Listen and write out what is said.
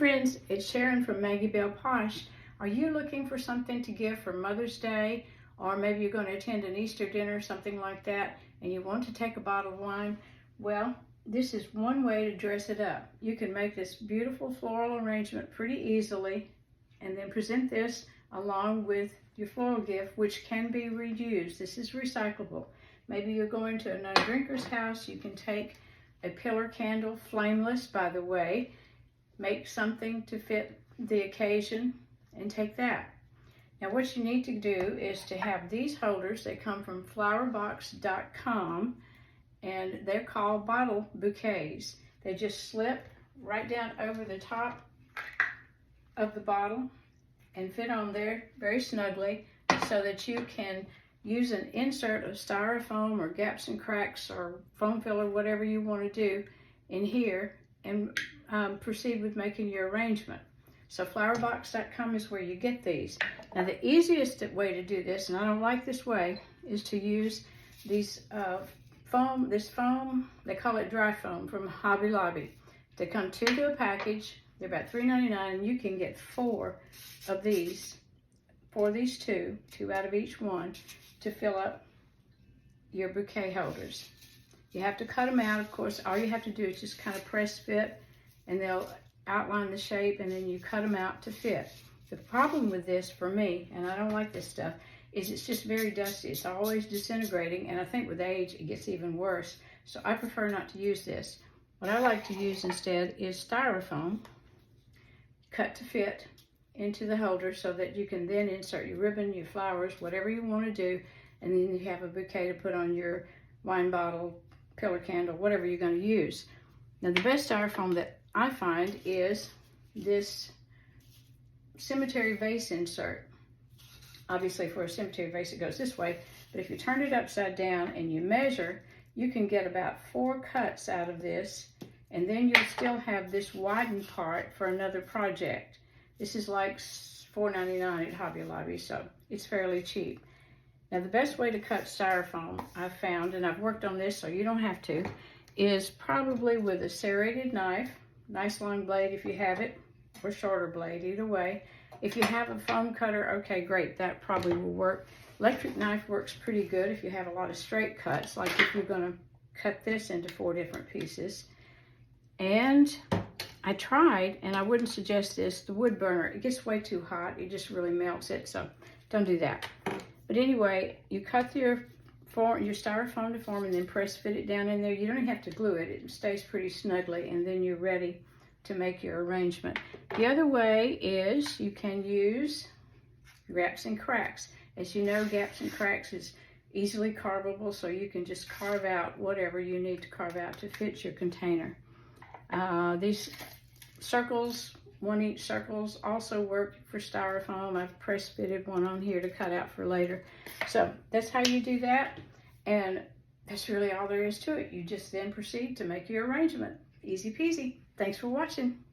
friends, it's Sharon from Maggie Belle Posh. Are you looking for something to give for Mother's Day, or maybe you're going to attend an Easter dinner, something like that, and you want to take a bottle of wine? Well, this is one way to dress it up. You can make this beautiful floral arrangement pretty easily and then present this along with your floral gift, which can be reused. This is recyclable. Maybe you're going to a non-drinker's house. You can take a pillar candle, flameless by the way, make something to fit the occasion and take that. Now what you need to do is to have these holders. They come from flowerbox.com and they're called bottle bouquets. They just slip right down over the top of the bottle and fit on there very snugly so that you can use an insert of styrofoam or gaps and cracks or foam filler, whatever you want to do in here, and proceed with making your arrangement. So flowerbox.com is where you get these. Now the easiest way to do this, and I don't like this way, is to use these foam, they call it dry foam from Hobby Lobby. They come two to a package. They're about $3.99, and you can get 4 of these, for these two out of each one, to fill up your bouquet holders. You have to cut them out, of course. All you have to do is just kind of press fit, and they'll outline the shape, and then you cut them out to fit. The problem with this, for me, and I don't like this stuff, is it's just very dusty. It's always disintegrating, and I think with age it gets even worse. So I prefer not to use this. What I like to use instead is styrofoam, cut to fit into the holder so that you can then insert your ribbon, your flowers, whatever you want to do, and then you have a bouquet to put on your wine bottle, pillar candle, whatever you're going to use. Now the best styrofoam that I find is this cemetery vase insert. Obviously for a cemetery vase it goes this way, but if you turn it upside down and you measure, you can get about 4 cuts out of this, and then you'll still have this widened part for another project. This is like $4.99 at Hobby Lobby, so it's fairly cheap. Now the best way to cut styrofoam I've found, and I've worked on this so you don't have to, is probably with a serrated knife, nice long blade if you have it, or shorter blade, either way. If you have a foam cutter, okay, great, that probably will work. Electric knife works pretty good if you have a lot of straight cuts, like if you're gonna cut this into 4 different pieces. And I tried, and I wouldn't suggest this, the wood burner. It gets way too hot. It just really melts it, so don't do that. But anyway, you cut your styrofoam to form and then press fit it down in there. You don't even have to glue it. It stays pretty snugly, and then you're ready to make your arrangement. The other way is you can use gaps and cracks. As you know, gaps and cracks is easily carvable, so you can just carve out whatever you need to carve out to fit your container. These circles, 1 inch circles, also work for styrofoam. I've press fitted one on here to cut out for later. So that's how you do that, and that's really all there is to it. You just then proceed to make your arrangement. Easy peasy. Thanks for watching.